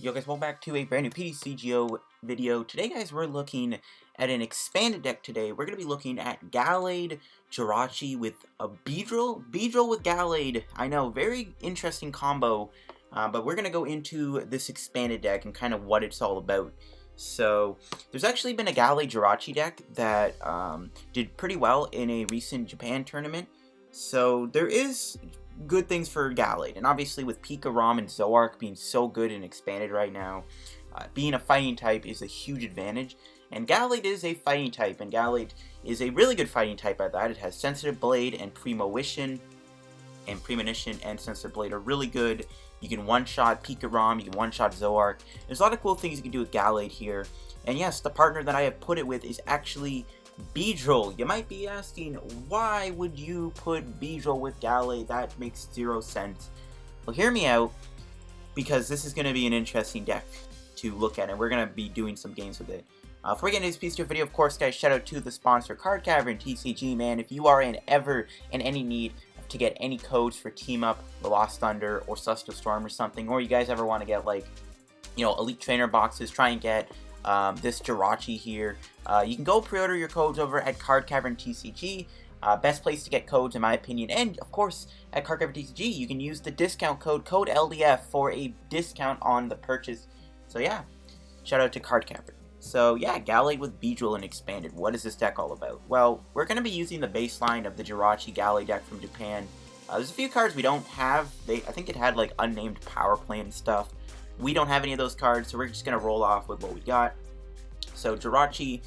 Yo guys, welcome back to a brand new PTCGO video. Today guys, we're looking at an expanded deck today. We're going to be looking at Gallade, Jirachi with a Beedrill with Gallade. I know, very interesting combo, but we're going to go into this expanded deck and kind of what it's all about. So, there's actually been a Gallade Jirachi deck that did pretty well in a recent Japan tournament. So, there is good things for Gallade, and obviously with Pikarom and Zoroark being so good and expanded right now, being a fighting type is a huge advantage, and Gallade is a fighting type, and Gallade is a really good fighting type at that. It has Sensitive Blade and Premonition, and Sensitive Blade are really good. You can one-shot Pikarom, you can one-shot Zoroark. There's a lot of cool things you can do with Gallade here, and yes, the partner that I have put it with is actually Beedrill. You might be asking, why would you put Beedrill with Gallade? That makes zero sense. Well, hear me out, because this is going to be an interesting deck to look at, and we're going to be doing some games with it. Before we get into this video, of course, guys, shout out to the sponsor, Card Cavern TCG, man. If you are ever in any need to get any codes for Team Up, The Lost Thunder, or Celestial Storm or something, or you guys ever want to get, like, you know, Elite Trainer boxes, try and get this Jirachi here. You can go pre-order your codes over at Card Cavern TCG. Best place to get codes in my opinion. And of course, at Card Cavern TCG, you can use the discount code LDF for a discount on the purchase. So yeah, shout out to Card Cavern. So yeah, Gallade with Beedrill and expanded. What is this deck all about? Well, we're going to be using the baseline of the Jirachi Gallade deck from Japan. There's a few cards we don't have. I think it had like unnamed power play and stuff. We don't have any of those cards, so we're just going to roll off with what we got. So Jirachi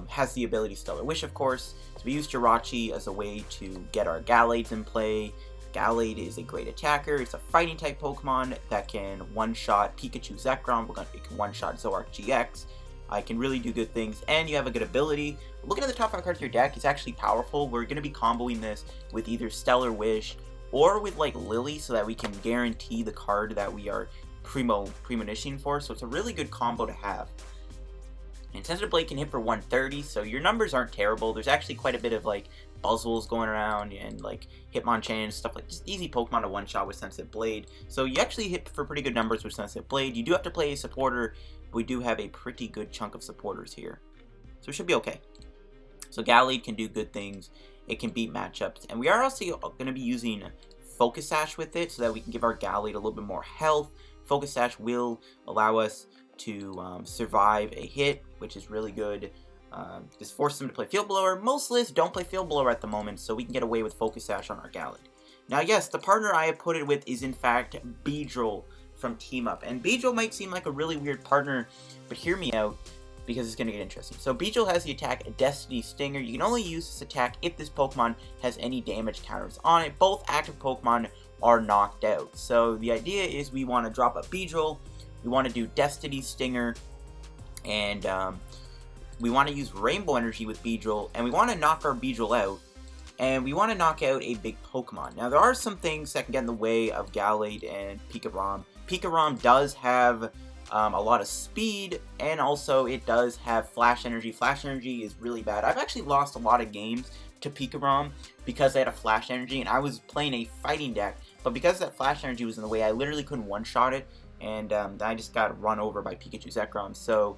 has the ability Stellar Wish, of course. So we use Jirachi as a way to get our Gallades in play. Gallade is a great attacker. It's a fighting type Pokemon that can one-shot Pikachu Zekrom. It can one-shot Zoroark GX. It can really do good things, and you have a good ability. Looking at the top 5 cards of your deck, it's actually powerful. We're going to be comboing this with either Stellar Wish or with like Lillie, so that we can guarantee the card that we are premonition for. So it's a really good combo to have. And Sensitive Blade can hit for 130, so your numbers aren't terrible. There's actually quite a bit of like Buzzwoles going around and like Hitmonchan and stuff, like just easy Pokemon to one-shot with Sensitive Blade. So you actually hit for pretty good numbers with Sensitive Blade. You do have to play a supporter, but we do have a pretty good chunk of supporters here. So it should be okay. So Gallade can do good things. It can beat matchups. And we are also going to be using Focus Sash with it so that we can give our Gallade a little bit more health. Focus Sash will allow us to survive a hit, which is really good. Just force them to play Field Blower. Most lists don't play Field Blower at the moment, so we can get away with Focus Sash on our Gallade. Now, yes, the partner I have put it with is in fact Beedrill from Team Up. And Beedrill might seem like a really weird partner, but hear me out, because it's going to get interesting. So Beedrill has the attack Destiny Stinger. You can only use this attack if this Pokemon has any damage counters on it. Both active Pokemon are knocked out. So the idea is we want to drop a Beedrill, we want to do Destiny Stinger, and we want to use Rainbow Energy with Beedrill, and we want to knock our Beedrill out, and we want to knock out a big Pokemon. Now there are some things that can get in the way of Gallade and Pikarom. Pikarom does have a lot of speed, and also it does have Flash Energy. Flash Energy is really bad. I've actually lost a lot of games to Pikarom because I had a Flash Energy, and I was playing a fighting deck, but because that Flash Energy was in the way, I literally couldn't one-shot it, and I just got run over by Pikachu Zekrom. So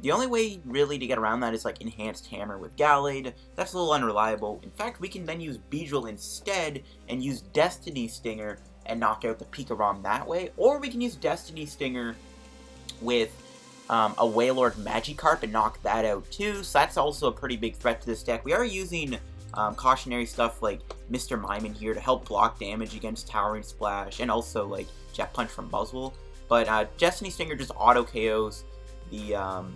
the only way really to get around that is like Enhanced Hammer with Gallade. That's a little unreliable. In fact, we can then use Beedrill instead and use Destiny Stinger and knock out the Pikarom that way, or we can use Destiny Stinger with a Wailord Magikarp and knock that out too. So that's also a pretty big threat to this deck. We are using cautionary stuff like Mr. Mime in here to help block damage against Towering Splash, and also like Jet Punch from Buzzwole. But Destiny Stinger just auto KOs the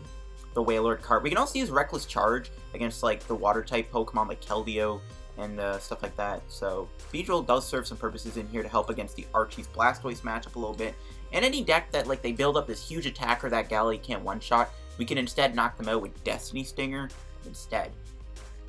Wailord card. We can also use Reckless Charge against like the water type Pokemon like Keldeo and stuff like that. So Beedrill does serve some purposes in here to help against the Archie's Blastoise matchup a little bit. And any deck that like they build up this huge attacker that Gallade can't one-shot, we can instead knock them out with Destiny Stinger instead.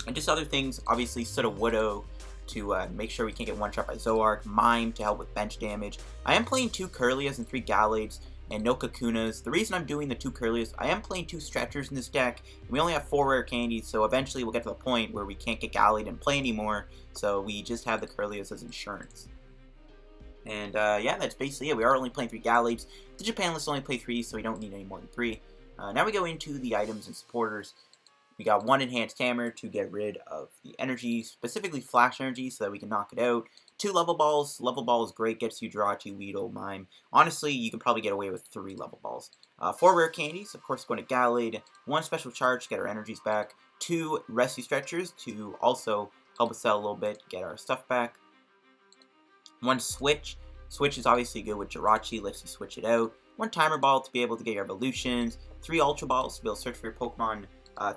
And just other things, obviously Sudowoodo to make sure we can't get one-shot by Zoroark, Mime to help with bench damage. I am playing 2 Kirlias and 3 Gallades, and no Kakunas. The reason I'm doing the 2 Kirlias, I am playing 2 Stretchers in this deck, and we only have 4 Rare Candies, so eventually we'll get to the point where we can't get Gallade and play anymore, so we just have the Kirlias as insurance. And yeah, that's basically it. We are only playing 3 Gallades. The Japan list only play 3, so we don't need any more than 3. Now we go into the items and supporters. We got 1 Enhanced Hammer to get rid of the energy, specifically Flash Energy, so that we can knock it out. 2 Level Balls. Level Ball is great, gets you Jirachi, Weedle, Mime. Honestly, you can probably get away with 3 Level Balls. 4 Rare Candies, of course, going to Gallade. 1 Special Charge to get our energies back. 2 Rescue Stretchers to also help us out a little bit, get our stuff back. 1 Switch. Switch is obviously good with Jirachi, lets you switch it out. 1 Timer Ball to be able to get your evolutions. 3 Ultra Balls to be able to search for your Pokemon.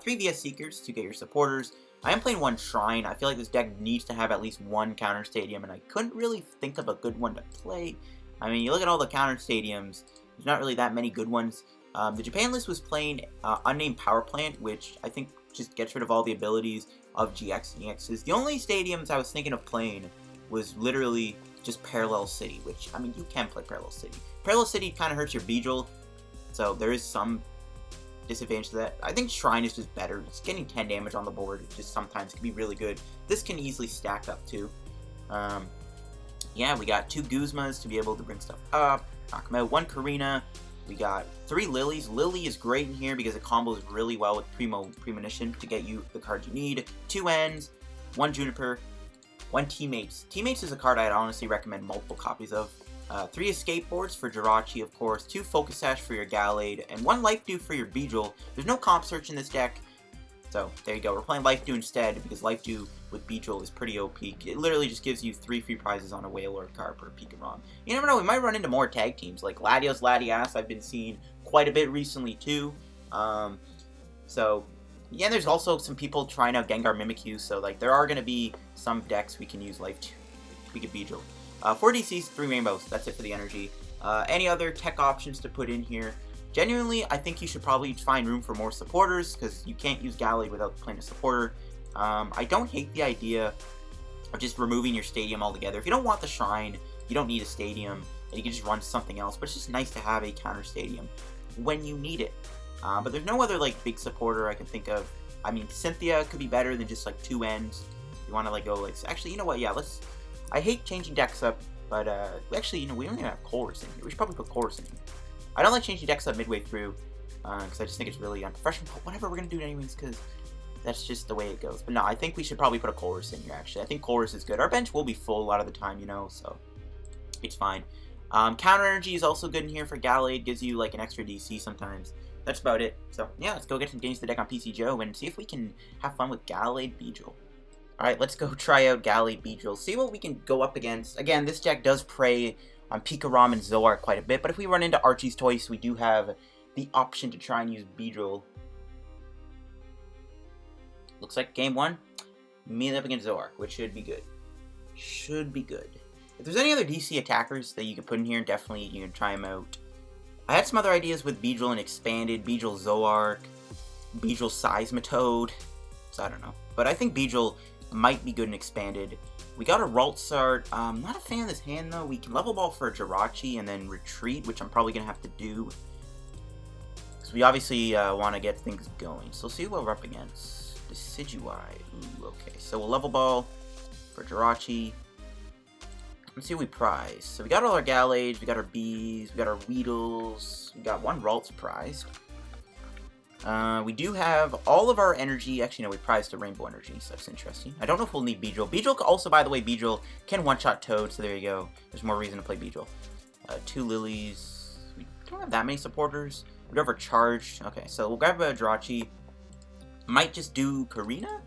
3 VS Seekers to get your supporters. I am playing 1 Shrine. I feel like this deck needs to have at least 1 Counter Stadium, and I couldn't really think of a good one to play. I mean, you look at all the Counter Stadiums, there's not really that many good ones. The Japan list was playing Unnamed Power Plant, which I think just gets rid of all the abilities of GX and EXs. The only stadiums I was thinking of playing was literally just Parallel City, which, I mean, you can play Parallel City. Parallel City kind of hurts your Beedrill, so there is some disadvantage to that. I think Shrine is just better. It's getting 10 damage on the board. It just sometimes can be really good. This can easily stack up too. Yeah, we got 2 Guzmas to be able to bring stuff up, knock them out. 1 Korrina. We got 3 Lillies. Lillie is great in here because it combos really well with Premonition to get you the card you need. 2 Ends, 1 Juniper, 1 Teammates. Teammates is a card I'd honestly recommend multiple copies of. 3 Escape Boards for Jirachi, of course, 2 Focus Sash for your Gallade, and 1 Life Dew for your Beedrill. There's no comp search in this deck, so there you go. We're playing Life Dew instead, because Life Dew with Beedrill is pretty OP. It literally just gives you 3 free prizes on a Whalelord card per Pikarom. You never know, we might run into more tag teams, like Latios, Latias, I've been seeing quite a bit recently too. So, yeah, there's also some people trying out Gengar Mimikyu, so like there are going to be some decks we can use Life Dew, we get Beedrill. 4 DCs, 3 Rainbows. That's it for the energy. Any other tech options to put in here? Genuinely, I think you should probably find room for more supporters, because you can't use Gallade without playing a supporter. I don't hate the idea of just removing your stadium altogether. If you don't want the Shrine, you don't need a stadium, and you can just run something else, but it's just nice to have a counter stadium when you need it. But there's no other like big supporter I can think of. I mean, Cynthia could be better than just like 2 Ends. You want to like go like, actually, you know what, yeah, I hate changing decks up, but actually, you know, we don't even have Colress in here. We should probably put Colress in here. I don't like changing decks up midway through, because I just think it's really unprofessional, but whatever, we're going to do it anyways, because that's just the way it goes. But no, I think we should probably put a Colress in here, actually. I think Colress is good. Our bench will be full a lot of the time, you know, so it's fine. Counter Energy is also good in here for Gallade. Gives you, like, an extra DC sometimes. That's about it. So, yeah, let's go get some games to the deck on PTCGO and see if we can have fun with Gallade Beedrill. Alright, let's go try out Gallade Beedrill, see what we can go up against. Again, this deck does prey on Pikarom and Zoar quite a bit, but if we run into Archie's Toys, we do have the option to try and use Beedrill. Looks like game 1, meet up against Zoar, which should be good. Should be good. If there's any other DC attackers that you can put in here, definitely you can try them out. I had some other ideas with Beedrill and Expanded, Beedrill Zoark, Beedrill Seismitoad, so I don't know. But I think Beedrill might be good and Expanded. We got a Ralts art. Not a fan of this hand though. We can level ball for a Jirachi and then retreat, which I'm probably gonna have to do. Because we obviously want to get things going. So let's see what we're up against. Decidueye. Ooh, okay. So we'll level ball for Jirachi. Let's see what we prize. So we got all our Gallades, we got our Bees, we got our Weedles, we got 1 Ralts prized. We do have all of our energy. Actually, no, we prized a Rainbow Energy, so that's interesting. I don't know if we'll need Beedrill. Beedrill, also, by the way, Beedrill can one-shot Toad, so there you go. There's more reason to play Beedrill. 2 Lilies. We don't have that many supporters. We don't have our Charge. Okay, so we'll grab a Jirachi. Might just do Korrina?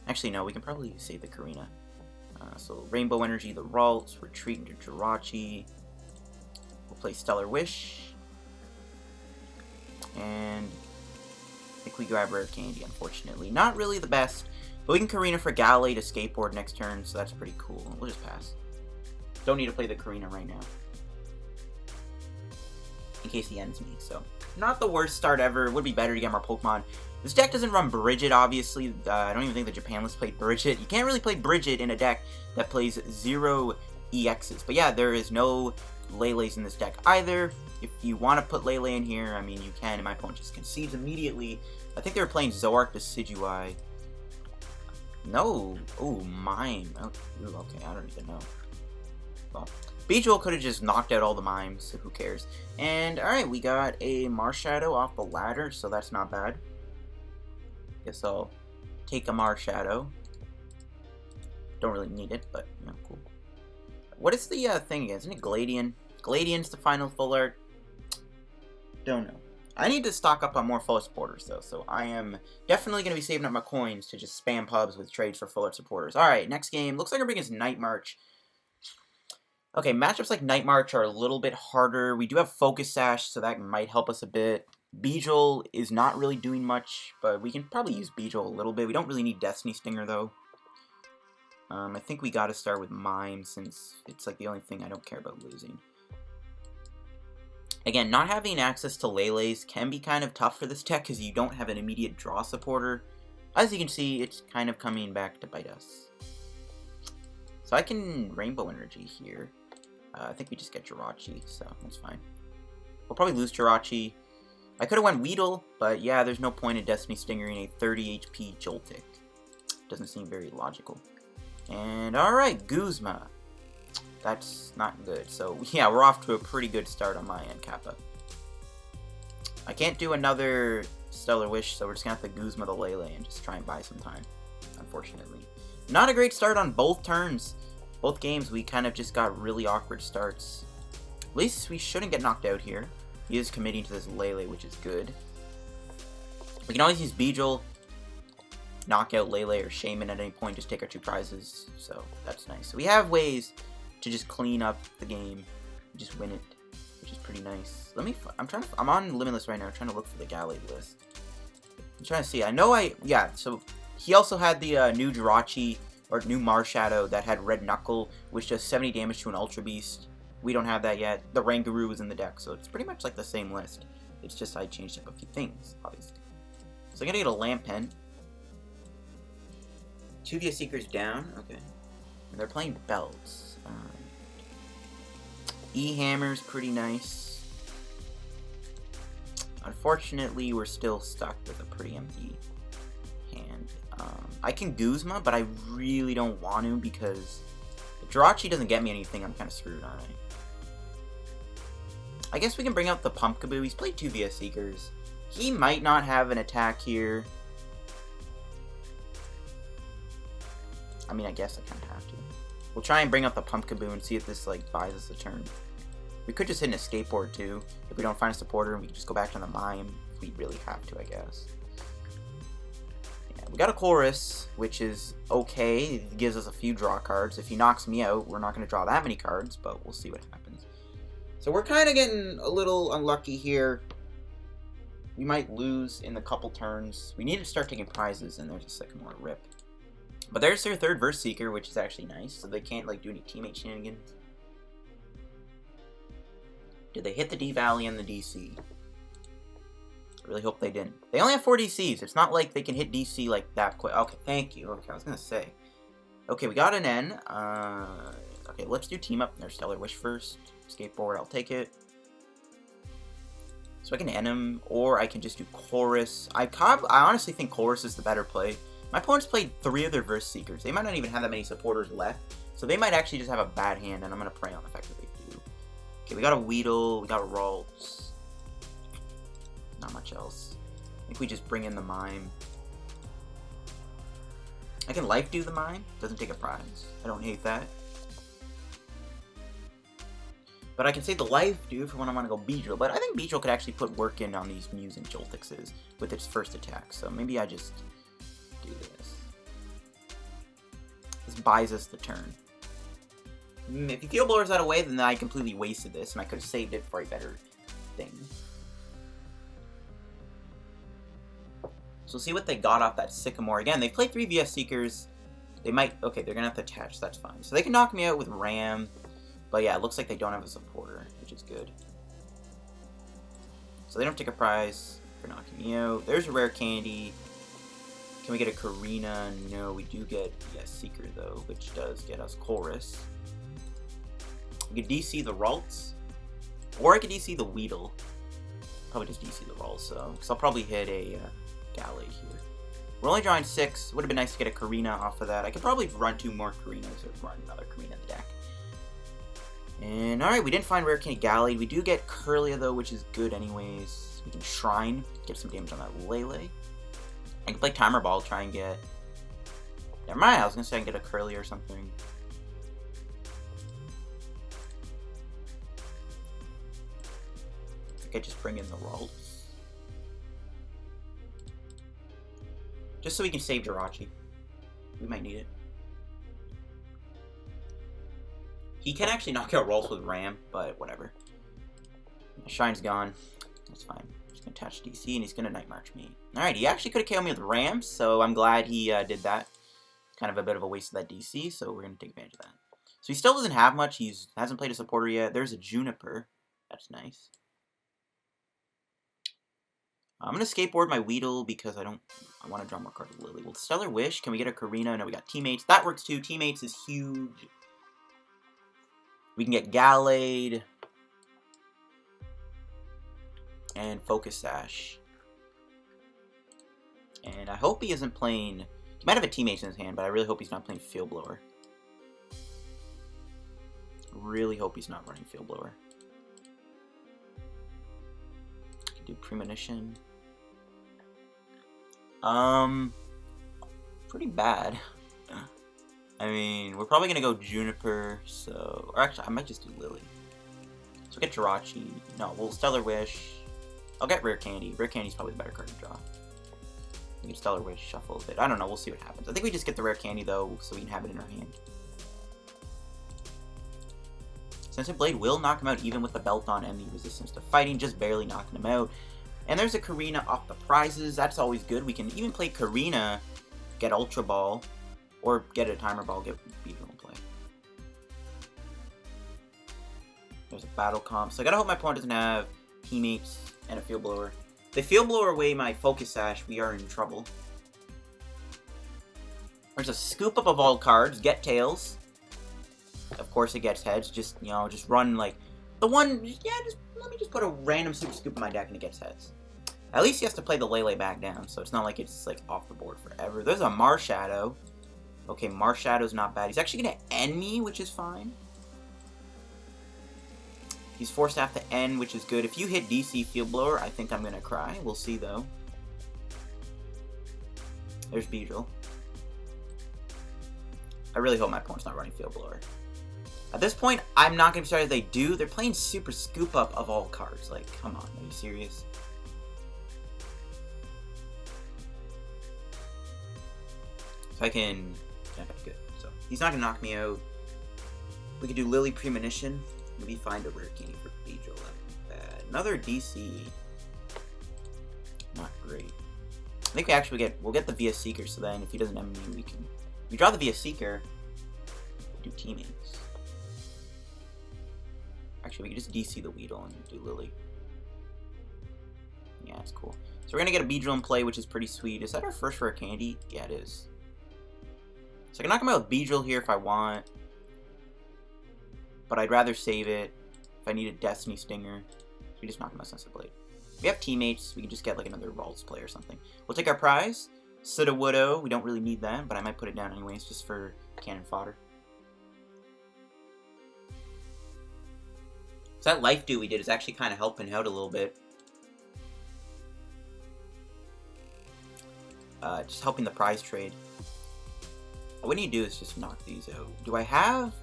Actually, no, we can probably save the Korrina. So Rainbow Energy, the Ralts, retreat into Jirachi. We'll play Stellar Wish. And I think we grab Rare Candy, unfortunately. Not really the best, but we can Korrina for Gallade, Escape Board next turn, so that's pretty cool. We'll just pass. Don't need to play the Korrina right now, in case he ends me, so. Not the worst start ever. It would be better to get more Pokemon. This deck doesn't run Bridget, obviously. I don't even think the Japan list played Bridget. You can't really play Bridget in a deck that plays 0 EXs. But yeah, there is no Lele's in this deck either. If you want to put Lele in here, I mean, you can, and my opponent just concedes immediately. I think they were playing Zoark Decidueye. No. Ooh, Mime. Oh, ooh, okay, I don't even know. Well, Beedrill could have just knocked out all the mimes, so who cares. And, alright, we got a Marshadow off the ladder, so that's not bad. Guess I'll take a Marshadow. Don't really need it, but, you know, cool. What is the thing again? Isn't it Gallade? Gallade's the final full art. Don't know. I need to stock up on more full art supporters, though, so I am definitely going to be saving up my coins to just spam pubs with trades for full art supporters. Alright, next game. Looks like our biggest Night March. Okay, matchups like Night March are a little bit harder. We do have Focus Sash, so that might help us a bit. Beedrill is not really doing much, but we can probably use Beedrill a little bit. We don't really need Destiny Stinger, though. I think we got to start with Mime, since it's like the only thing I don't care about losing. Again, not having access to Lele's can be kind of tough for this deck, because you don't have an immediate draw supporter. As you can see, it's kind of coming back to bite us. So I can Rainbow Energy here. I think we just get Jirachi, so that's fine. We'll probably lose Jirachi. I could have went Weedle, but yeah, there's no point in Destiny Stingering a 30 HP Joltik. Doesn't seem very logical. And alright, Guzma. That's not good. So yeah, we're off to a pretty good start on my end, Kappa. I can't do another Stellar Wish, so we're just gonna have to Guzma the Lele and just try and buy some time, unfortunately. Not a great start on both turns. Both games, we kind of just got really awkward starts. At least we shouldn't get knocked out here. He is committing to this Lele, which is good. We can always use Beedrill, knock out Lele or Shaman at any point, just take our 2 prizes. So that's nice. So we have ways to just clean up the game, just win it, which is pretty nice. I'm on Limitless right now, trying to look for the Gallade list. I'm trying to see. Yeah. So he also had the new Jirachi, or new Marshadow that had Red Knuckle, which does 70 damage to an Ultra Beast. We don't have that yet. The Rangaroo is in the deck, so it's pretty much like the same list. It's just I changed up a few things, obviously. So I'm gonna get a Lampen. 2 VS Seekers down, okay. And they're playing Belts. E-Hammer's pretty nice. Unfortunately, we're still stuck with a pretty empty hand. I can Guzma, but I really don't want to because if Jirachi doesn't get me anything, I'm kind of screwed, aren't I? I guess we can bring out the Pumpkaboo. He's played 2 VS Seekers. He might not have an attack here. I mean, I guess I kind of have to. We'll try and bring out the Pumpkaboo and see if this, like, buys us a turn. We could just hit an Escape Board, too, if we don't find a supporter, and we can just go back to the Mime if we really have to, I guess. Yeah, we got a Chorus, which is okay. It gives us a few draw cards. If he knocks me out, we're not going to draw that many cards, but we'll see what happens. So we're kind of getting a little unlucky here. We might lose in the couple turns. We need to start taking prizes, and there's a Sycamore rip. But there's their third Verse Seeker, which is actually nice, so they can't, like, do any teammate shenanigans. Did they hit the D-Valley and the DC? I really hope they didn't. They only have 4 DCs. It's not like they can hit DC, like, that quick. Okay, thank you. Okay, I was gonna say. Okay, we got an N. Okay, let's do Team Up. There's Stellar Wish first. Escape Board, I'll take it. So I can N him, or I can just do Chorus. I honestly think Chorus is the better play. My opponents played 3 of their Verse Seekers. They might not even have that many supporters left. So they might actually just have a bad hand, and I'm going to prey on the fact that they do. Okay, we got a Weedle. We got a Ralts. Not much else. I think we just bring in the Mime. I can Life Dew the Mime. Doesn't take a prize. I don't hate that. But I can save the Life Dew for when I want to go Beedrill. But I think Beedrill could actually put work in on these Muse and Joltixes with its first attack. So maybe I just do this. This buys us the turn. If he Field Blowers that away, then I completely wasted this, and I could have saved it for a better thing. So we'll see what they got off that Sycamore. Again, they played 3 VS Seekers. They might... Okay, they're going to have to attach. That's fine. So they can knock me out with Ram. But yeah, it looks like they don't have a supporter, which is good. So they don't take a prize for knocking me out. There's a Rare Candy. Can we get a Korrina? No, we do get Seeker, though, which does get us Chorus. We could DC the Ralts. Or I could DC the Weedle. Probably just DC the Ralts, so. Because I'll probably hit a Gallade here. We're only drawing 6. Would have been nice to get a Korrina off of that. I could probably run 2 more Korrinas or run another Korrina in the deck. And alright, we didn't find Rare Candy Gallade. We do get Kirlia though, which is good anyways. We can Shrine, get some damage on that Lillie. I can play Timer Ball, try and get... Never mind, I was gonna say I can get a Kirlia or something. I think I just bring in the Ralts. Just so we can save Jirachi. We might need it. He can actually knock out Ralts with Ram, but whatever. Shine's gone. That's fine. Just gonna attach DC and he's gonna Night March me. Alright, he actually could have KO'd me with Ram, so I'm glad he did that. Kind of a bit of a waste of that DC, so we're gonna take advantage of that. So he still doesn't have much. He hasn't played a supporter yet. There's a Juniper. That's nice. I'm gonna skateboard my Weedle because I want to draw more cards with Lillie. Well, Stellar Wish. Can we get a Korrina? No, we got Teammates. That works too. Teammates is huge. We can get Gallade and Focus Sash. And I hope he isn't playing... He might have a Teammates in his hand, but I really hope he's not playing Field Blower. Really hope he's not running Field Blower. Can do Premonition. Pretty bad. I mean, we're probably gonna go Juniper, so... Or actually, I might just do Lillie. So we'll get Jirachi. No, we'll Stellar Wish. I'll get Rare Candy. Rare Candy's probably the better card to draw. We can Stellar Wish, shuffle a bit. I don't know, we'll see what happens. I think we just get the Rare Candy, though, so we can have it in our hand. Sensor Blade will knock him out even with the belt on and the resistance to fighting, just barely knocking him out. And there's a Korrina off the prizes. That's always good. We can even play Korrina, get Ultra Ball, or get a Timer Ball, get Beedrill in play. There's a Battle Comp. So I gotta hope my opponent doesn't have Teammates and a Field Blower. If they Field Blower away my Focus Sash, we are in trouble. There's a Scoop Up of all cards, get Tails. Of course it gets Heads, just, you know, just run like... The one, yeah, just let me just put a random Super Scoop in my deck and it gets Heads. At least he has to play the Lillie back down, so it's not like it's like off the board forever. There's a Marshadow. Okay, Marshadow's not bad. He's actually gonna end me, which is fine. He's forced to have to end, which is good. If you hit DC Field Blower, I think I'm gonna cry. We'll see though. There's Beedrill. I really hope my opponent's not running Field Blower. At this point, I'm not gonna be sorry if they do. They're playing Super Scoop Up of all cards. Like, come on, are you serious? So I can... Yeah, good. So he's not gonna knock me out. We could do Lillie Premonition. Maybe find a Rare Candy for Beedrill. Bad. Another DC. Not great. I think we actually we'll get the VS Seeker. So then, if he doesn't end me, we can. We draw the VS Seeker. Do Teammates. Actually, we can just DC the Weedle and do Lillie. Yeah, that's cool. So we're gonna get a Beedrill in play, which is pretty sweet. Is that our first Rare Candy? Yeah, it is. So I can knock him out with Beedrill here if I want. But I'd rather save it if I need a Destiny Stinger. So we just knock him out with Sensor Blade. If we have Teammates, we can just get like another Ralts play or something. We'll take our prize. Sudowoodo. We don't really need that, but I might put it down anyways just for cannon fodder. So that Life Dew we did is actually kind of helping out a little bit. Just helping the prize trade. What we need to do is just knock these out. Do I have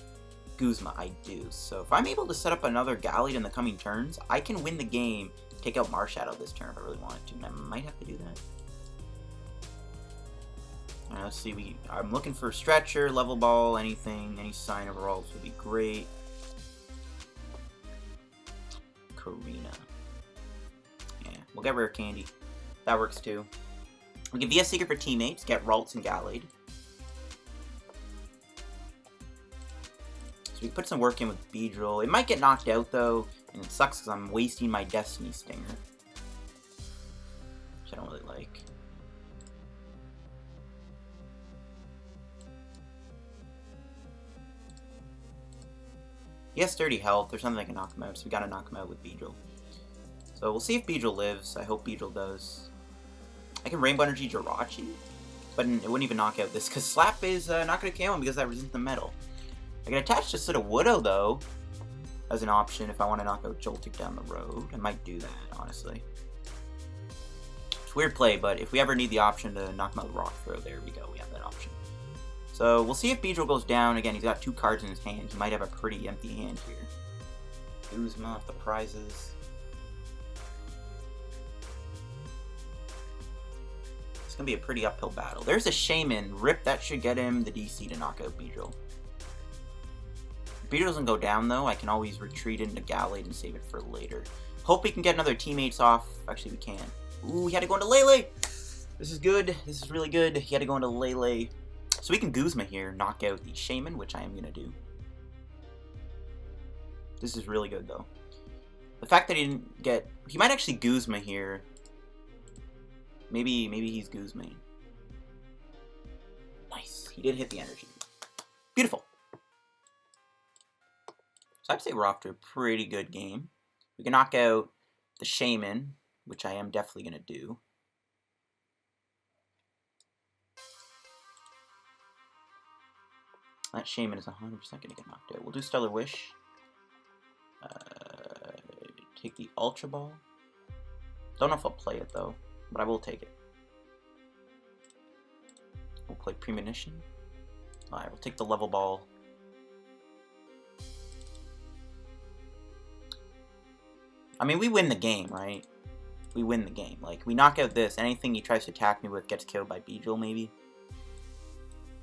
Guzma? I do. So if I'm able to set up another Gallade in the coming turns, I can win the game, take out Marshadow this turn if I really wanted to. And I might have to do that. Alright, let's see. I'm looking for Stretcher, Level Ball, anything, any sign of Ralts would be great. Korrina. Yeah, we'll get Rare Candy. That works too. We can VS Seeker for Teammates, get Ralts and Gallade. So we can put some work in with Beedrill. It might get knocked out though, and it sucks because I'm wasting my Destiny Stinger. Which I don't really like. He has 30 health. There's something that can knock him out, so we gotta knock him out with Beedrill. So we'll see if Beedrill lives. I hope Beedrill does. I can Rainbow Energy Jirachi, but it wouldn't even knock out this, because Slap is not gonna KO him because I resist the metal. I can attach to Sudowoodo though. as an option if I want to knock out Joltik down the road. I might do that, honestly. It's a weird play, but if we ever need the option to knock him out with Rock Throw, there we go, we have that option. So we'll see if Beedrill goes down. Again, he's got 2 cards in his hand. He might have a pretty empty hand here. Guzma off the prizes. It's going to be a pretty uphill battle. There's a Shaman. Rip, that should get him the DC to knock out Beedrill. If Beedrill doesn't go down, though, I can always retreat into Gallade and save it for later. Hope we can get another Teammates off. Actually, we can. Ooh, he had to go into Lillie! This is good. This is really good. He had to go into Lillie. So we can Guzma here, knock out the Shaman, which I am going to do. This is really good, though. The fact that he didn't get... He might actually Guzma here. Maybe he's Guzma. Nice. He did hit the energy. Beautiful. So I'd say we're off to a pretty good game. We can knock out the Shaman, which I am definitely going to do. That Shaman is 100% going to get knocked out. We'll do Stellar Wish. Take the Ultra Ball. Don't know if I'll play it though, but I will take it. We'll play Premonition. Alright, we'll take the Level Ball. I mean, we win the game, right? We win the game. Like, we knock out this. Anything he tries to attack me with gets killed by Beedrill, maybe.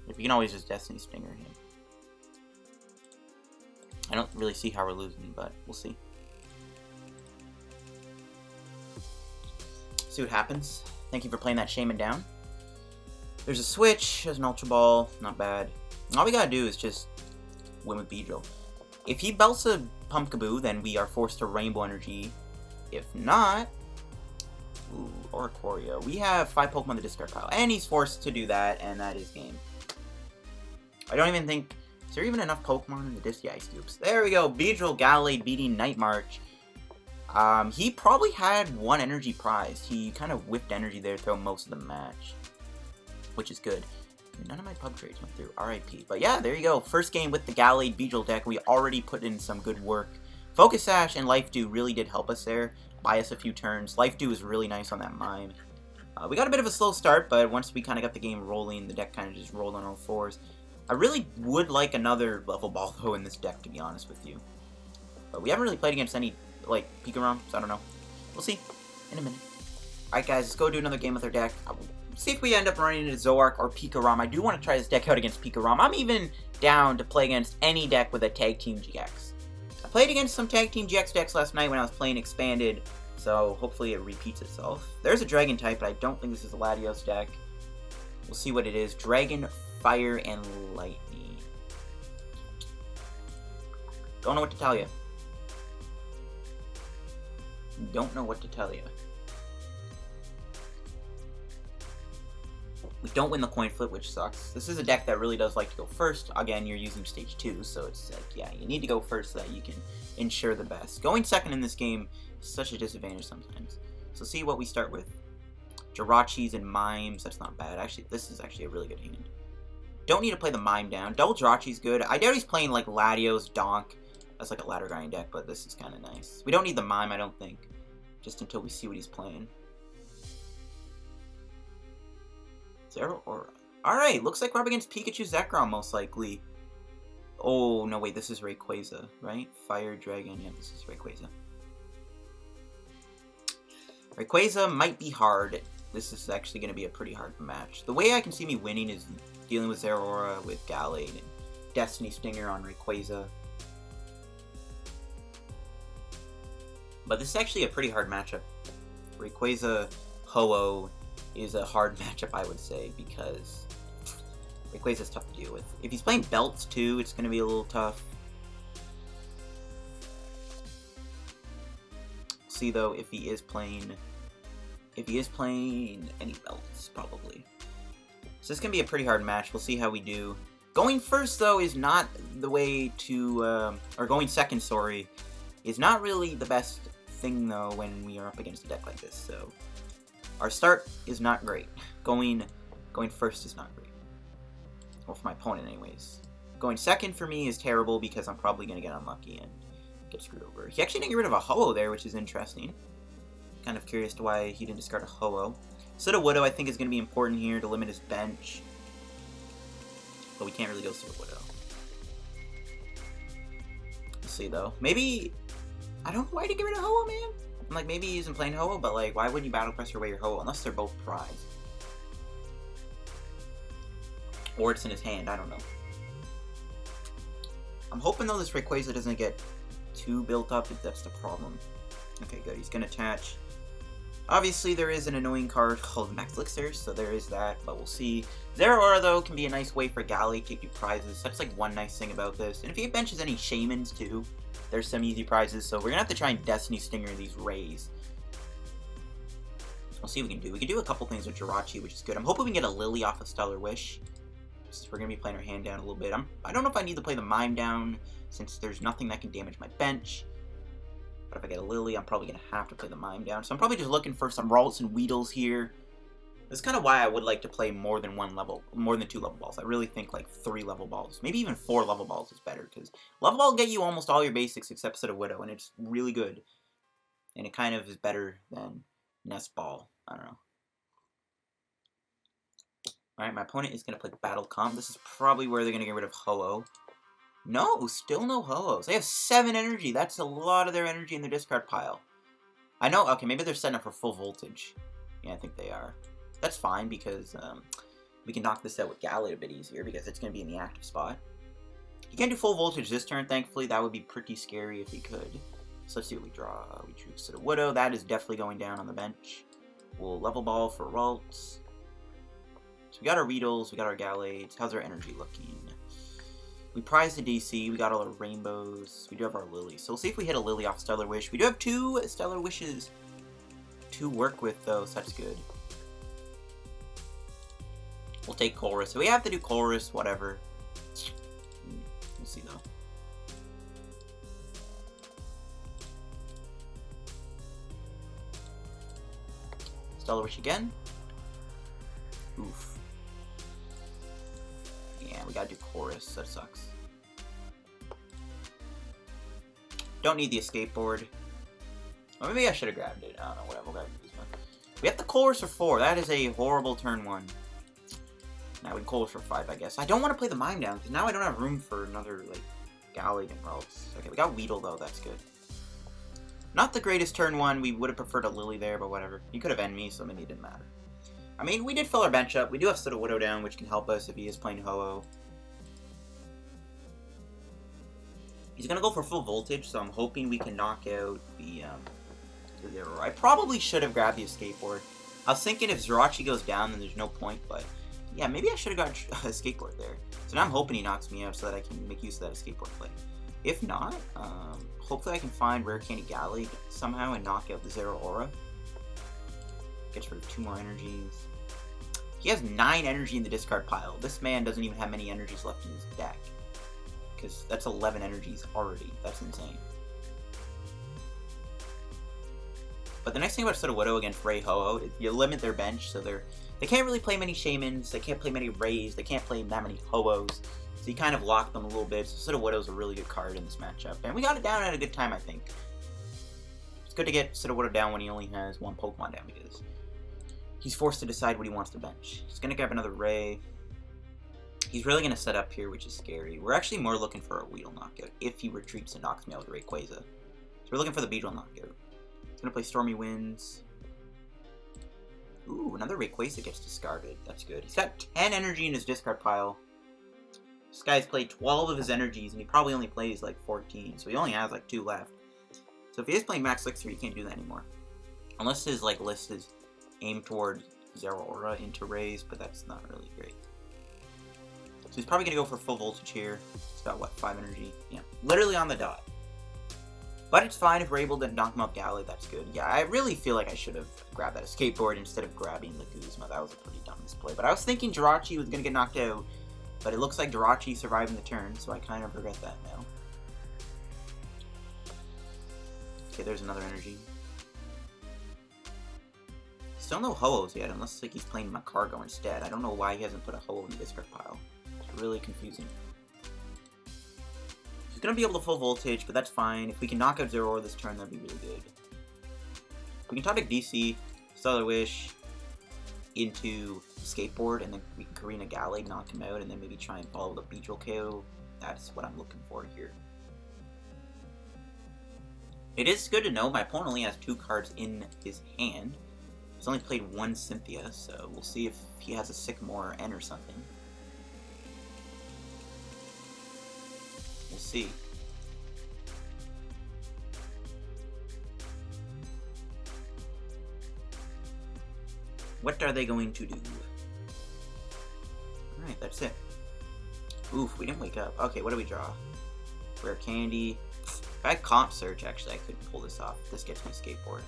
If you can always just Destiny Stinger him. I don't really see how we're losing, but we'll see. See what happens. Thank you for playing that Shaman down. There's a switch. There's an Ultra Ball. Not bad. All we gotta do is just win with Beedrill. If he belts a Pumpkaboo, then we are forced to Rainbow Energy. If not... Ooh, or Oricorio. We have 5 Pokemon in the discard pile. And he's forced to do that, and that is game. I don't even think... Is there even enough Pokemon in the disc? Yeah, he scoops. There we go. Beedrill, Gallade beating Night March. He probably had 1 energy prize. He kind of whipped energy there throughout most of the match. Which is good. None of my pub trades went through. RIP. But yeah, there you go. First game with the Gallade Beedrill deck. We already put in some good work. Focus Sash and Life Dew really did help us there. Buy us a few turns. Life Dew was really nice on that Mime. We got a bit of a slow start, but once we kind of got the game rolling, the deck kind of just rolled on all 4s. I really would like another Level Ball, though, in this deck, to be honest with you. But we haven't really played against any, like, Pikarom, so I don't know. We'll see in a minute. Alright, guys, let's go do another game with our deck. See if we end up running into Zoroark or Pikarom. I do want to try this deck out against Pikarom. I'm even down to play against any deck with a Tag Team GX. I played against some Tag Team GX decks last night when I was playing Expanded, so hopefully it repeats itself. There's a Dragon type, but I don't think this is a Latios deck. We'll see what it is. Dragon, Fire, and Lightning. Don't know what to tell you. Don't know what to tell you. We don't win the coin flip, which sucks. This is a deck that really does like to go first. Again, you're using stage 2, so it's like, yeah, you need to go first so that you can ensure the best. Going second in this game is such a disadvantage sometimes. So see what we start with. Jirachis and Mimes, that's not bad. Actually, this is actually a really good hand. Don't need to play the Mime down. Double Jirachi's good. I doubt he's playing like Latios, Donk. That's like a ladder grind deck, but this is kind of nice. We don't need the Mime, I don't think. Just until we see what he's playing. Alright, looks like we're up against Pikachu Zekrom, most likely. Oh, no, wait, this is Rayquaza, right? Fire Dragon, yeah, this is Rayquaza. Rayquaza might be hard. This is actually going to be a pretty hard match. The way I can see me winning is dealing with Zeraora, with Gallade, and Destiny Stinger on Rayquaza. But this is actually a pretty hard matchup. Rayquaza, Ho-Oh is a hard matchup, I would say, because Rayquaza's tough to deal with. If he's playing Belts, too, it's going to be a little tough. See, though, if he is playing any Belts, probably. So this is going to be a pretty hard match. We'll see how we do. Going first, though, is not the way to, or going second, sorry, is not really the best thing, though, when we are up against a deck like this, so our start is not great. Going first is not great. Well, for my opponent, anyways. Going second for me is terrible because I'm probably going to get unlucky and get screwed over. He actually didn't get rid of a Ho-Oh there, which is interesting. Kind of curious to why he didn't discard a Ho-Oh. Sudowoodo, I think, is going to be important here to limit his bench. But we can't really go Sudowoodo. Let's see, though. Maybe... I don't know why to get rid of Ho-Oh, man. I'm like, maybe he isn't playing Ho-Oh, but, like, why wouldn't you Battle Press away your Ho-Oh? Unless they're both prized. Or it's in his hand, I don't know. I'm hoping, though, this Rayquaza doesn't get too built up, if that's the problem. Okay, good. He's going to attach. Obviously, there is an annoying card called Max Elixir, so there is that, but we'll see. Zeraora, though, can be a nice way for Gallade to get you prizes. That's, like, one nice thing about this. And if he benches any Shamans, too, there's some easy prizes, so we're going to have to try and Destiny Stinger these Rays. We'll see what we can do. We can do a couple things with Jirachi, which is good. I'm hoping we can get a Lillie off of Stellar Wish. So we're going to be playing our hand down a little bit. I don't know if I need to play the Mime down, since there's nothing that can damage my bench. But if I get a Lillie, I'm probably going to have to play the Mime down. So I'm probably just looking for some Ralts and Weedles here. That's kind of why I would like to play more than 2 level balls. I really think like 3 level balls. Maybe even 4 level balls is better, because level ball will get you almost all your basics except Sudowoodo, and it's really good. And it kind of is better than Nest Ball. I don't know. Alright, my opponent is going to play Battle Comp. This is probably where they're going to get rid of Ho-Oh. No, still no Ho-Ohs. They have 7 energy. That's a lot of their energy in their discard pile. I know, okay, maybe they're setting up for full voltage. Yeah, I think they are. That's fine, because we can knock this out with Gallade a bit easier, because it's going to be in the active spot. He can't do full voltage this turn, thankfully. That would be pretty scary if he could. So let's see what we draw. We drew Sudowoodo. That is definitely going down on the bench. We'll level ball for Ralts. So we got our Weedles, we got our Gallades. How's our energy looking? We prized the DC, we got all our Rainbows. We do have our Lilies. So we'll see if we hit a Lillie off Stellar Wish. We do have 2 Stellar Wishes to work with, though, so that's good. We'll take Colress. So we have to do Colress, whatever. We'll see, though. Stellar Wish again. Oof. Yeah, we gotta do Chorus. That sucks. Don't need the Escape Board. Or maybe I should have grabbed it. I don't know, whatever. We'll grab this one. We have the Chorus for 4. That is a horrible turn 1. Now we can Chorus for 5, I guess. I don't want to play the Mime down, because now I don't have room for another, like, Gallade and Ralts. Okay, we got Weedle, though. That's good. Not the greatest turn 1. We would have preferred a Lillie there, but whatever. He could have ended me, so maybe it didn't matter. I mean, we did fill our bench up. We do have Sudowoodo down, which can help us if he is playing Ho-Oh. He's going to go for full voltage, so I'm hoping we can knock out the Zeraora. I probably should have grabbed the Escape Board. I was thinking if Jirachi goes down, then there's no point, but yeah, maybe I should have got a Escape Board there. So now I'm hoping he knocks me out so that I can make use of that Escape Board play. If not, hopefully I can find Rare Candy GRI somehow and knock out the Zeraora. Gets rid of 2 more energies. He has 9 energy in the discard pile. This man doesn't even have many energies left in his deck. Because that's 11 energies already. That's insane. But the nice thing about Sudowoodo against Ray Ho-Oh is you limit their bench, so they can't really play many Shamans, they can't play many Rays, they can't play that many Ho-Ohs. So you kind of lock them a little bit. So Sudowoodo's a really good card in this matchup. And we got it down at a good time, I think. It's good to get Sudowoodo down when he only has 1 Pokemon down, because he's forced to decide what he wants to bench. He's going to grab another Ray. He's really going to set up here, which is scary. We're actually more looking for a Weedle knockout if he retreats and knocks me out with Rayquaza. So we're looking for the Beedrill knockout. He's going to play Stormy Winds. Ooh, another Rayquaza gets discarded. That's good. He's got 10 energy in his discard pile. This guy's played 12 of his energies, and he probably only plays like 14. So he only has like 2 left. So if he is playing Max Elixir, he can't do that anymore. Unless his like list is aimed toward Zeraora into Rays, but that's not really great. So he's probably going to go for full voltage here. He's got, what, 5 energy? Yeah, literally on the dot. But it's fine if we're able to knock him up Gallade, that's good. Yeah, I really feel like I should have grabbed that Escape Board instead of grabbing the Guzma. That was a pretty dumb misplay. But I was thinking Jirachi was going to get knocked out, but it looks like Jirachi surviving the turn, so I kind of regret that now. Okay, there's another energy. Still no Ho-Ohs yet, unless like he's playing Macargo instead. I don't know why he hasn't put a Ho-Oh in the discard pile. It's really confusing. He's going to be able to full voltage, but that's fine. If we can knock out Zeraora this turn, that'd be really good. We can top deck DC, Stellar Wish into Escape Board, and then we can Korrina Gallade, knock him out, and then maybe try and follow the Beedrill KO. That's what I'm looking for here. It is good to know my opponent only has 2 cards in his hand. He's only played 1 Cynthia, so we'll see if he has a Sycamore N or something. We'll see. What are they going to do? Alright, that's it. Oof, we didn't wake up. Okay, what do we draw? Rare Candy. If I had Comp Search, actually, I could pull this off. This gets me Escape Board.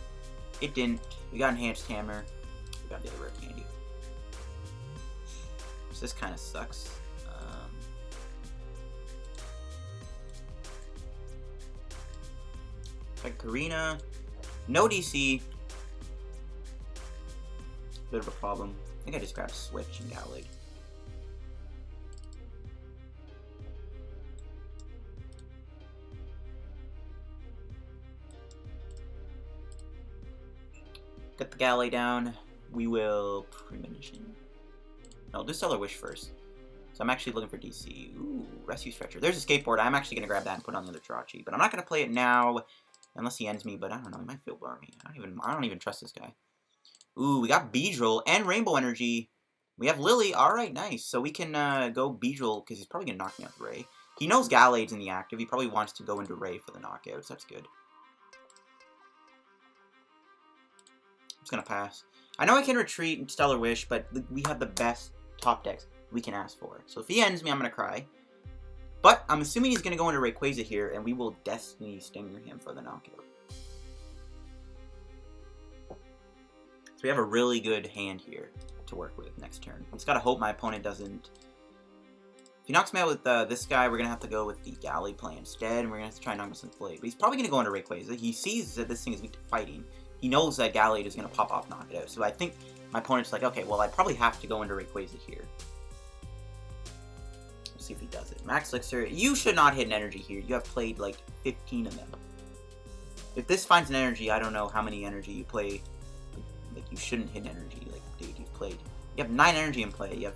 It didn't. We got Enhanced Hammer. We got the other Rare Candy. So this kind of sucks. Like Korrina. No DC. Bit of a problem. I think I just grabbed Switch and Gallade. Get the Gallade down. We will Premonition. No, do Stellar Wish first. So I'm actually looking for DC. Ooh, Rescue Stretcher. There's a skateboard. I'm actually gonna grab that and put it on the other Jirachi. But I'm not gonna play it now, unless he ends me. But I don't know. He might feel barmy. I don't even trust this guy. Ooh, we got Beedrill and Rainbow Energy. We have Lillie. Alright, nice. So we can go Beedrill, because he's probably going to knock me out with Ray. He knows Gallade's in the active. He probably wants to go into Ray for the knockouts. That's good. I'm just going to pass. I know I can retreat and Stellar Wish, but we have the best top decks we can ask for. So if he ends me, I'm going to cry. But I'm assuming he's going to go into Rayquaza here, and we will Destiny Stinger him for the knockout. So we have a really good hand here to work with next turn. I just gotta hope my opponent doesn't... If he knocks me out with this guy, we're gonna have to go with the Gallade play instead, and we're gonna have to try and knock him some play. But he's probably gonna go into Rayquaza. He sees that this thing is weak to fighting. He knows that Gallade is gonna pop off, knock it out. So I think my opponent's like, okay, well, I probably have to go into Rayquaza here. We'll see if he does it. Max Elixir, you should not hit an energy here. You have played like 15 of them. If this finds an energy, I don't know how many energy you play. Like, you shouldn't hit energy. Like, dude, you have 9 energy in play. You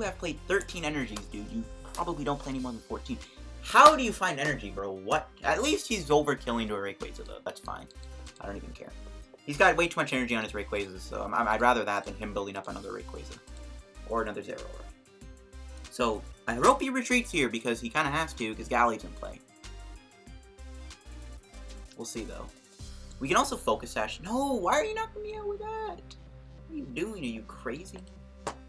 have played 13 energies, dude. You probably don't play any more than 14. How do you find energy, bro? What? At least he's overkilling to a Rayquaza, though. That's fine. I don't even care. He's got way too much energy on his Rayquaza, so I'd rather that than him building up another Rayquaza. Or another Zeraora. So, I hope he retreats here, because he kind of has to, because Gallade's in play. We'll see, though. We can also Focus Sash. No, why are you knocking me out with that? What are you doing? Are you crazy?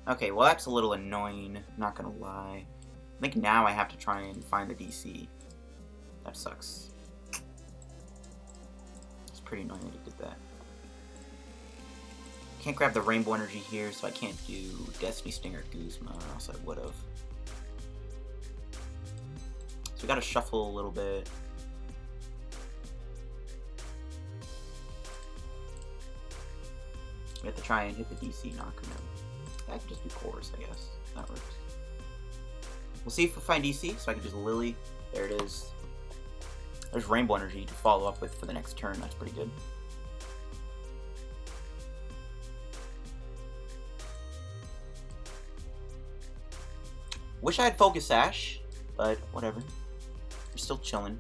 Okay, well, that's a little annoying. Not gonna lie. I think now I have to try and find the DC. That sucks. It's pretty annoying that he did that. Can't grab the Rainbow Energy here, so I can't do Destiny Stinger Guzma, or else I would've. So we gotta shuffle a little bit. We have to try and hit the DC, knock him out. I could just do Chorus, I guess. That works. We'll see if we find DC, so I can just Lillie. There it is. There's Rainbow Energy to follow up with for the next turn. That's pretty good. Wish I had Focus Sash, but whatever. We're still chilling.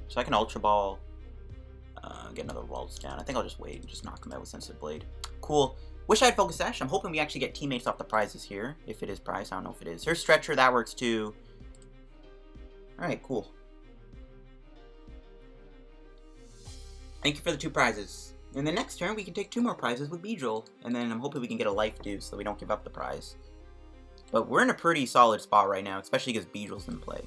So I can Ultra Ball, get another Ralts down. I think I'll just wait and just knock him out with Sensitive Blade. Cool. Wish I had Focus Sash. I'm hoping we actually get teammates off the prizes here. If it is prize, I don't know if it is. Here's Stretcher. That works too. Alright, cool. Thank you for the 2 prizes. In the next turn, we can take 2 more prizes with Beedrill. And then I'm hoping we can get a Life Dew so we don't give up the prize. But we're in a pretty solid spot right now, especially because Beedrill's in play.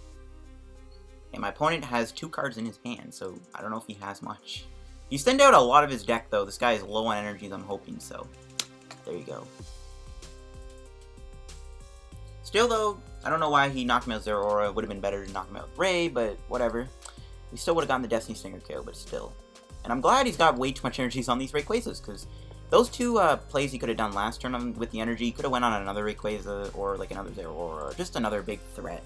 And my opponent has 2 cards in his hand, so I don't know if he has much. He sent out a lot of his deck, though. This guy is low on energies, I'm hoping, so there you go. Still, though, I don't know why he knocked me out with Zeraora. It would have been better to knock him out with Ray, but whatever. We still would have gotten the Destiny Stinger KO, but still. And I'm glad he's got way too much energies on these Rayquazas, because Those two plays he could have done last turn with the energy. He could have went on another Rayquaza or like another Zeraora, or just another big threat.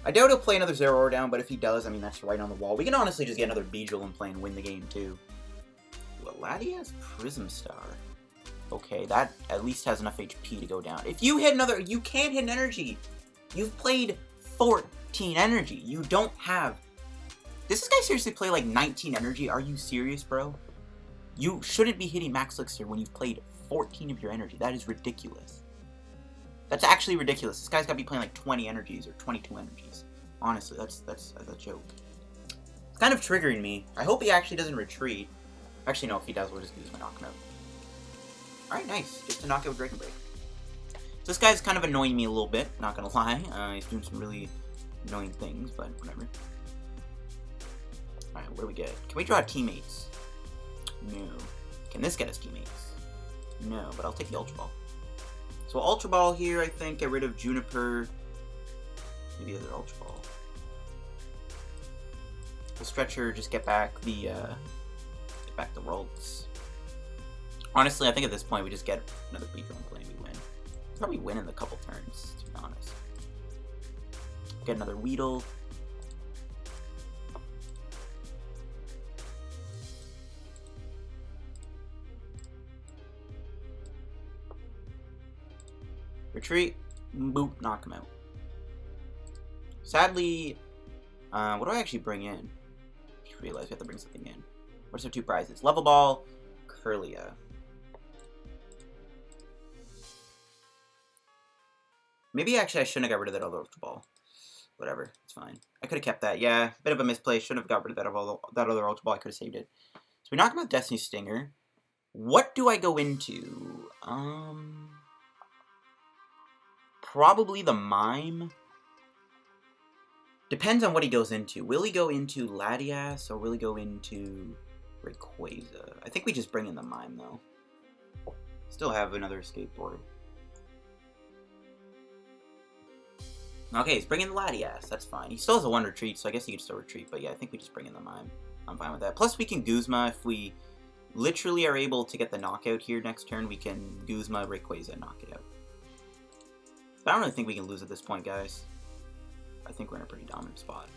I doubt he'll play another Zeraora down, but if he does, I mean, that's right on the wall. We can honestly just get another Beedrill and play and win the game, too. Gallade has Prism Star. Okay, that at least has enough HP to go down. If you hit another... You can't hit an energy. You've played 14 energy. You don't have... Does this guy seriously play like 19 energy? Are you serious, bro? You shouldn't be hitting Max Elixir when you've played 14 of your energy. That is ridiculous. That's actually ridiculous. This guy's got to be playing like 20 energies or 22 energies. Honestly, that's a joke. It's kind of triggering me. I hope he actually doesn't retreat. Actually, no, if he does, we'll just use my knock him out. Alright, nice. Just to knock out with Dragon Break. So this guy's kind of annoying me a little bit, not gonna lie. He's doing some really annoying things, but whatever. Alright, what do we get? Can we draw Teammates? No. Can this get us Teammates? No, but I'll take the Ultra Ball. So Ultra Ball here, I think, get rid of Juniper. Maybe other Ultra Ball. We'll Stretcher, just get back the Ralts. Honestly, I think at this point we just get another Beedrill and play and we win. Probably win in a couple turns, to be honest. Get another Weedle. Retreat, boop, knock him out. Sadly, what do I actually bring in? Just realized we have to bring something in. What's our two prizes? Level Ball, Kirlia. Maybe actually I shouldn't have got rid of that other Ultra Ball. Whatever, it's fine. I could have kept that. Yeah, bit of a misplay. Shouldn't have got rid of that other Ultra Ball. I could have saved it. So we knock him out Destiny Stinger. What do I go into? Probably the Mime. Depends on what he goes into. Will he go into Latias or will he go into Rayquaza? I think we just bring in the Mime though. Still have another Escape Board. Okay, he's bringing the Latias. That's fine. He still has a 1 retreat, so I guess he can still retreat. But yeah, I think we just bring in the Mime. I'm fine with that. Plus, we can Guzma if we literally are able to get the knockout here next turn. We can Guzma, Rayquaza, and knock it out. But I don't really think we can lose at this point, guys. I think we're in a pretty dominant spot.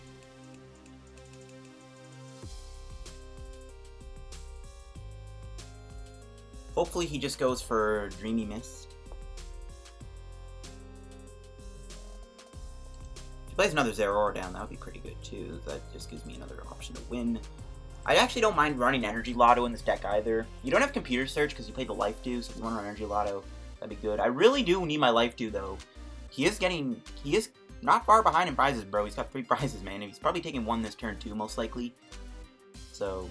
Hopefully he just goes for Dreamy Mist. If he plays another Zeraora down, that would be pretty good too. That just gives me another option to win. I actually don't mind running Energy Lotto in this deck either. You don't have Computer Search because you play the Life Dew, so if you want to run Energy Lotto, that'd be good. I really do need my Life Dew though. He is not far behind in prizes, bro. He's got 3 prizes, man. And he's probably taking 1 this turn too, most likely. So,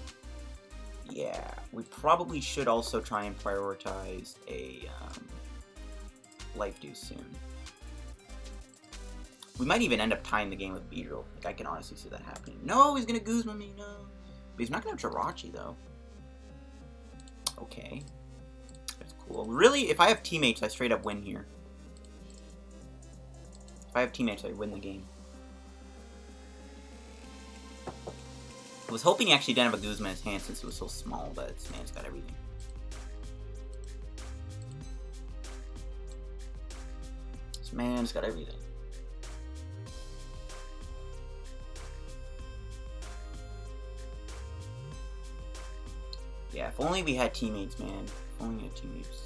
yeah. We probably should also try and prioritize a Life Dew soon. We might even end up tying the game with Beedrill. Like, I can honestly see that happening. No, he's gonna Guzma me, no. But he's not gonna have Jirachi, though. Okay. That's cool. Really, if I have Teammates, I straight up win here. If I have Teammates, I win the game. I was hoping he actually didn't have a Guzma in his hand since it was so small, but this man's got everything. This man's got everything. Yeah, if only we had Teammates, man. If only we had Teammates.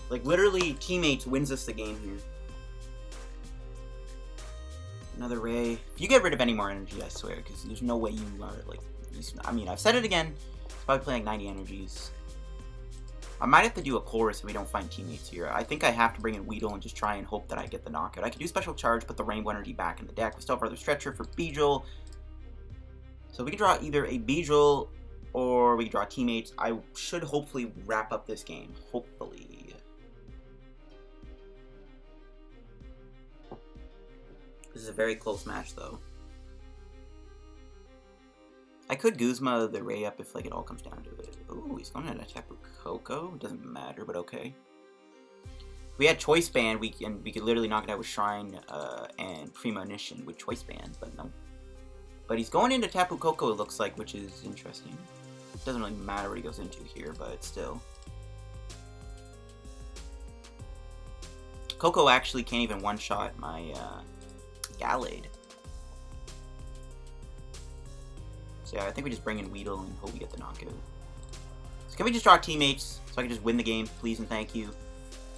Like, literally, Teammates wins us the game here. Another Ray. If you get rid of any more energy, I swear, because there's no way you are, like... I mean, I've said it again. It's probably playing like 90 energies. I might have to do a Colress if we don't find Teammates here. I think I have to bring in Weedle and just try and hope that I get the knockout. I could do Special Charge, put the Rainbow Energy back in the deck. We still have another Stretcher for Beedrill. So we can draw either a Beedrill or we can draw Teammates. I should hopefully wrap up this game. Hopefully. This is a very close match, though. I could Guzma the Ray up if like it all comes down to it. Ooh, he's going to attack with Coco. It doesn't matter, but okay. If we had Choice Band, we could literally knock it out with Shrine and Premonition with Choice Band, but no. But he's going into Tapu Koko, it looks like, which is interesting. Doesn't really matter what he goes into here, but still. Koko actually can't even one-shot my Gallade. So yeah, I think we just bring in Weedle and hope we get the knockout. So can we just draw teammates so I can just win the game, please and thank you?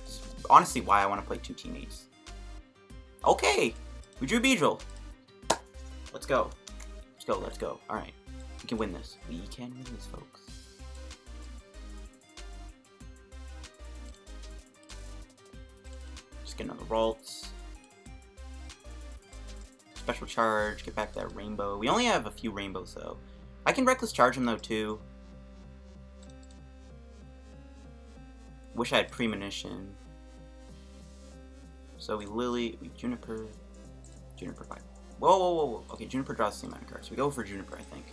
This is honestly why I want to play 2 teammates. Okay, we drew Beedrill. Let's go. Let's go, let's go. Alright, we can win this. We can win this, folks. Just get another Ralts. Special Charge, get back that Rainbow. We only have a few Rainbows, though. I can Reckless Charge him, though, too. Wish I had Premonition. So we Juniper 5. Whoa, whoa, whoa, whoa. Okay, Juniper draws the same amount of cards. So we go for Juniper, I think.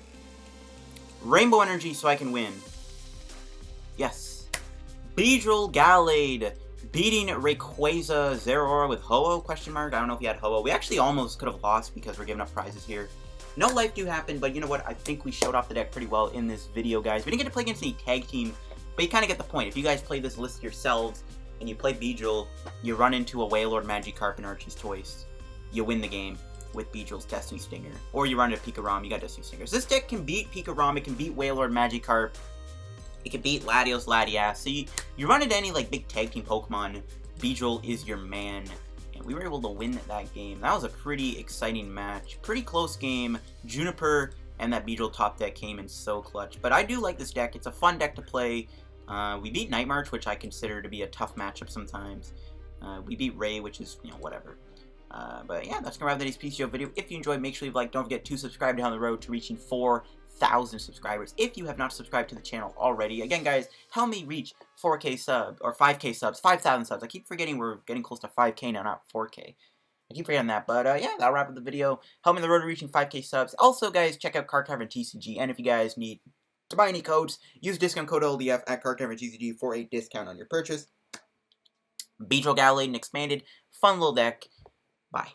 Rainbow Energy so I can win. Yes. Beedrill Gallade beating Rayquaza Zeraora with Ho-Oh, question mark. I don't know if he had Ho-Oh. We actually almost could have lost because we're giving up prizes here. No Life Dew happened, but you know what? I think we showed off the deck pretty well in this video, guys. We didn't get to play against any tag team, but you kind of get the point. If you guys play this list yourselves and you play Beedrill, you run into a Wailord, Magikarp, and Archie's Toys. You win the game with Beedrill's Destiny Stinger. Or you run into Pikarom, you got Destiny Stingers. This deck can beat Pikarom, it can beat Wailord, Magikarp, it can beat Latios, Latias. So you run into any like big tag team Pokemon, Beedrill is your man. And we were able to win that game. That was a pretty exciting match. Pretty close game. Juniper and that Beedrill top deck came in so clutch. But I do like this deck. It's a fun deck to play. We beat Night March, which I consider to be a tough matchup sometimes. We beat Ray, which is, you know, whatever. But yeah, that's going to wrap today's PTCGO video. If you enjoyed, make sure you like. Don't forget to subscribe down the road to reaching 4,000 subscribers. If you have not subscribed to the channel already, again, guys, help me reach 4K subs, or 5K subs, 5,000 subs. I keep forgetting we're getting close to 5K now, not 4K. I keep forgetting that, but yeah, that'll wrap up the video. Help me on the road to reaching 5K subs. Also, guys, check out Card Cavern TCG, and if you guys need to buy any codes, use discount code LDF at Card Cavern TCG for a discount on your purchase. Beedrill Gallade and Expanded, fun little deck. Bye.